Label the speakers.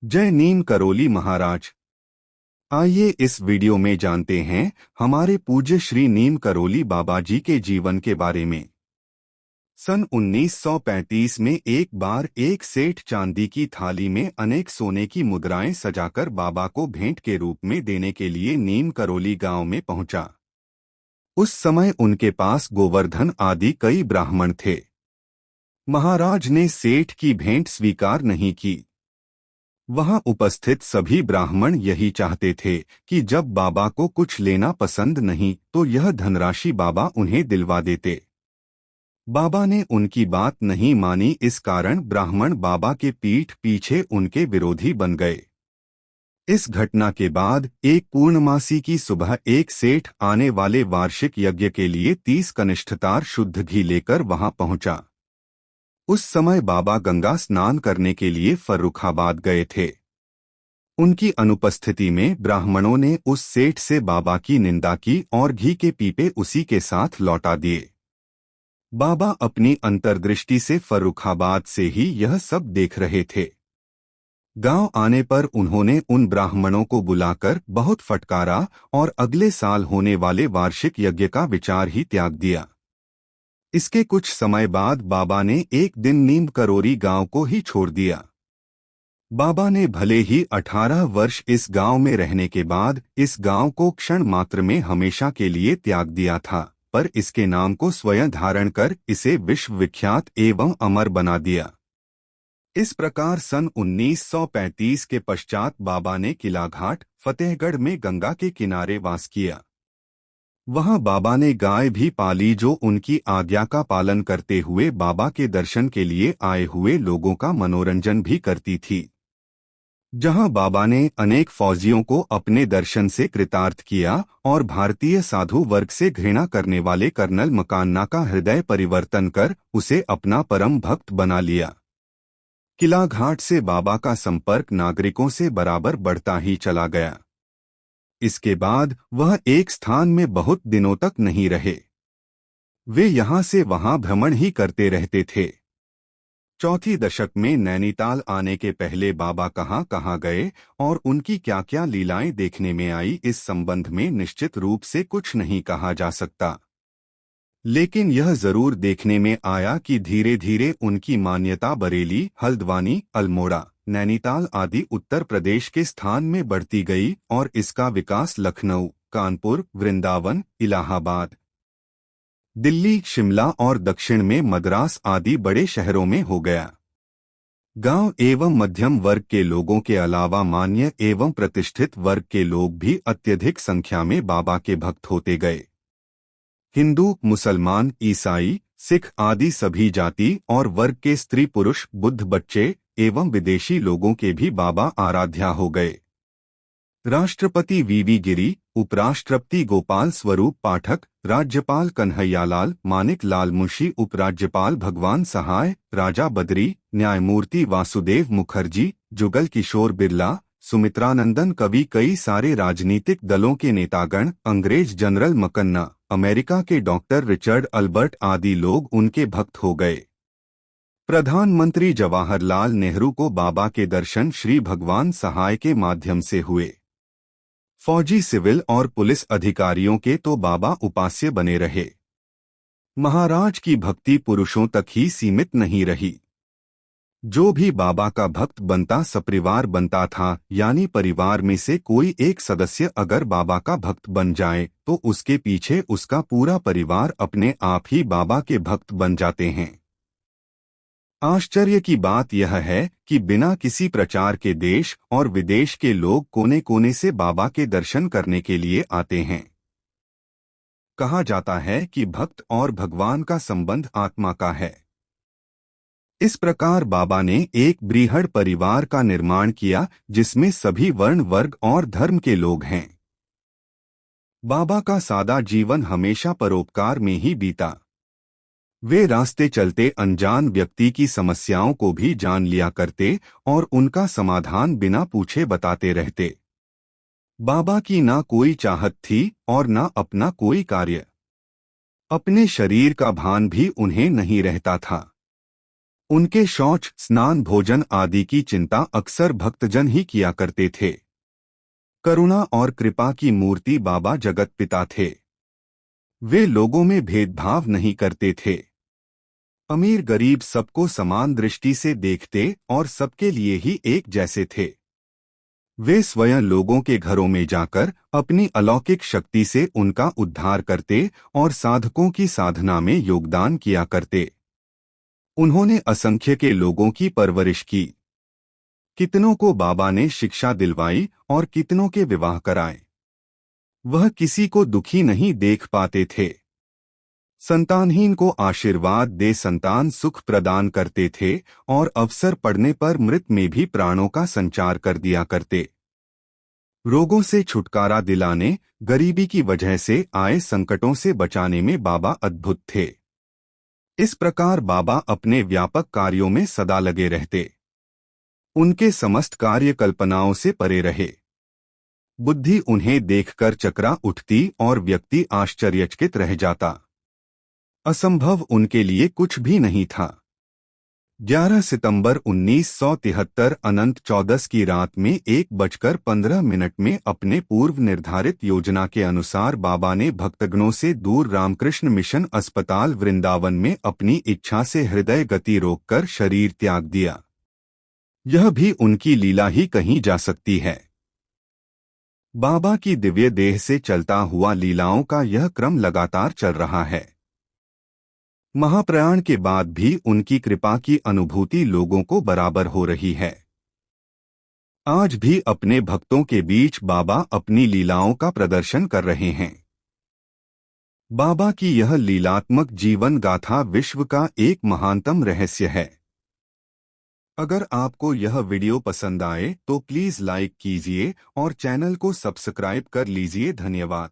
Speaker 1: जय नीम करोली महाराज। आइए इस वीडियो में जानते हैं हमारे पूज्य श्री नीम करोली बाबा जी के जीवन के बारे में। सन 1935 में एक बार एक सेठ चांदी की थाली में अनेक सोने की मुद्राएं सजाकर बाबा को भेंट के रूप में देने के लिए नीम करोली गांव में पहुंचा। उस समय उनके पास गोवर्धन आदि कई ब्राह्मण थे। महाराज ने सेठ की भेंट स्वीकार नहीं की। वहां उपस्थित सभी ब्राह्मण यही चाहते थे कि जब बाबा को कुछ लेना पसंद नहीं तो यह धनराशि बाबा उन्हें दिलवा देते। बाबा ने उनकी बात नहीं मानी, इस कारण ब्राह्मण बाबा के पीठ पीछे उनके विरोधी बन गए। इस घटना के बाद एक पूर्णमासी की सुबह एक सेठ आने वाले वार्षिक यज्ञ के लिए 30 कनिष्ठतार शुद्ध घी लेकर वहां पहुंचा। उस समय बाबा गंगा स्नान करने के लिए फर्रुखाबाद गए थे। उनकी अनुपस्थिति में ब्राह्मणों ने उस सेठ से बाबा की निंदा की और घी के पीपे उसी के साथ लौटा दिए। बाबा अपनी अंतर्दृष्टि से फर्रुखाबाद से ही यह सब देख रहे थे। गांव आने पर उन्होंने उन ब्राह्मणों को बुलाकर बहुत फटकारा और अगले साल होने वाले वार्षिक यज्ञ का विचार ही त्याग दिया। इसके कुछ समय बाद बाबा ने एक दिन नीम करोली गांव को ही छोड़ दिया। बाबा ने भले ही 18 वर्ष इस गांव में रहने के बाद इस गांव को क्षण मात्र में हमेशा के लिए त्याग दिया था, पर इसके नाम को स्वयं धारण कर इसे विश्वविख्यात एवं अमर बना दिया। इस प्रकार सन 1935 के पश्चात बाबा ने किलाघाट फतेहगढ़ में गंगा के किनारे वास किया। वहां बाबा ने गाय भी पाली जो उनकी आज्ञा का पालन करते हुए बाबा के दर्शन के लिए आए हुए लोगों का मनोरंजन भी करती थी। जहां बाबा ने अनेक फौजियों को अपने दर्शन से कृतार्थ किया और भारतीय साधु वर्ग से घृणा करने वाले कर्नल मकान्ना का हृदय परिवर्तन कर उसे अपना परम भक्त बना लिया। किलाघाट से बाबा का संपर्क नागरिकों से बराबर बढ़ता ही चला गया। इसके बाद वह एक स्थान में बहुत दिनों तक नहीं रहे। वे यहाँ से वहाँ भ्रमण ही करते रहते थे। चौथी दशक में नैनीताल आने के पहले बाबा कहाँ गए और उनकी क्या क्या लीलाएं देखने में आई, इस संबंध में निश्चित रूप से कुछ नहीं कहा जा सकता। लेकिन यह जरूर देखने में आया कि धीरे धीरे उनकी मान्यता बरेली, हल्द्वानी, अल्मोड़ा, नैनीताल आदि उत्तर प्रदेश के स्थान में बढ़ती गई और इसका विकास लखनऊ, कानपुर, वृंदावन, इलाहाबाद, दिल्ली, शिमला और दक्षिण में मद्रास आदि बड़े शहरों में हो गया। गांव एवं मध्यम वर्ग के लोगों के अलावा मान्य एवं प्रतिष्ठित वर्ग के लोग भी अत्यधिक संख्या में बाबा के भक्त होते गए। हिंदू, मुसलमान, ईसाई, सिख आदि सभी जाति और वर्ग के स्त्री पुरुष, बुद्ध बच्चे एवं विदेशी लोगों के भी बाबा आराध्या हो गए। राष्ट्रपति वीवी गिरी, उपराष्ट्रपति गोपाल स्वरूप पाठक, राज्यपाल कन्हैयालाल, मानिक लाल मुंशी, उपराज्यपाल भगवान सहाय, राजा बद्री, न्यायमूर्ति वासुदेव मुखर्जी, जुगल किशोर बिरला, सुमित्रानंदन कवि, कई सारे राजनीतिक दलों के नेतागण, अंग्रेज जनरल मकन्ना, अमेरिका के डॉक्टर रिचर्ड अल्बर्ट आदि लोग उनके भक्त हो गए। प्रधानमंत्री जवाहरलाल नेहरू को बाबा के दर्शन श्री भगवान सहाय के माध्यम से हुए। फौजी, सिविल और पुलिस अधिकारियों के तो बाबा उपास्य बने रहे। महाराज की भक्ति पुरुषों तक ही सीमित नहीं रही। जो भी बाबा का भक्त बनता सपरिवार बनता था, यानी परिवार में से कोई एक सदस्य अगर बाबा का भक्त बन जाए तो उसके पीछे उसका पूरा परिवार अपने आप ही बाबा के भक्त बन जाते हैं। आश्चर्य की बात यह है कि बिना किसी प्रचार के देश और विदेश के लोग कोने कोने से बाबा के दर्शन करने के लिए आते हैं। कहा जाता है कि भक्त और भगवान का संबंध आत्मा का है। इस प्रकार बाबा ने एक बृहद परिवार का निर्माण किया जिसमें सभी वर्ण, वर्ग और धर्म के लोग हैं। बाबा का सादा जीवन हमेशा परोपकार में ही बीता। वे रास्ते चलते अनजान व्यक्ति की समस्याओं को भी जान लिया करते और उनका समाधान बिना पूछे बताते रहते। बाबा की ना कोई चाहत थी और ना अपना कोई कार्य। अपने शरीर का भान भी उन्हें नहीं रहता था। उनके शौच, स्नान, भोजन आदि की चिंता अक्सर भक्तजन ही किया करते थे। करुणा और कृपा की मूर्ति बाबा जगत पिता थे। वे लोगों में भेदभाव नहीं करते थे। अमीर गरीब सबको समान दृष्टि से देखते और सबके लिए ही एक जैसे थे। वे स्वयं लोगों के घरों में जाकर अपनी अलौकिक शक्ति से उनका उद्धार करते और साधकों की साधना में योगदान किया करते। उन्होंने असंख्य के लोगों की परवरिश की। कितनों को बाबा ने शिक्षा दिलवाई और कितनों के विवाह कराए। वह किसी को दुखी नहीं देख पाते थे। संतानहीन को आशीर्वाद दे संतान सुख प्रदान करते थे और अवसर पड़ने पर मृत में भी प्राणों का संचार कर दिया करते। रोगों से छुटकारा दिलाने, गरीबी की वजह से आए संकटों से बचाने में बाबा अद्भुत थे। इस प्रकार बाबा अपने व्यापक कार्यों में सदा लगे रहते। उनके समस्त कार्य कल्पनाओं से परे रहे। बुद्धि उन्हें देखकर चकरा उठती और व्यक्ति आश्चर्यचकित रह जाता। असंभव उनके लिए कुछ भी नहीं था। 11 सितंबर 1973 अनंत चौदस की रात में 1:15 में अपने पूर्व निर्धारित योजना के अनुसार बाबा ने भक्तगणों से दूर रामकृष्ण मिशन अस्पताल वृंदावन में अपनी इच्छा से हृदय गति रोककर शरीर त्याग दिया। यह भी उनकी लीला ही कही जा सकती है। बाबा की दिव्य देह से चलता हुआ लीलाओं का यह क्रम लगातार चल रहा है। महाप्रयाण के बाद भी उनकी कृपा की अनुभूति लोगों को बराबर हो रही है। आज भी अपने भक्तों के बीच बाबा अपनी लीलाओं का प्रदर्शन कर रहे हैं। बाबा की यह लीलात्मक जीवन गाथा विश्व का एक महानतम रहस्य है। अगर आपको यह वीडियो पसंद आए तो प्लीज लाइक कीजिए और चैनल को सब्सक्राइब कर लीजिए। धन्यवाद।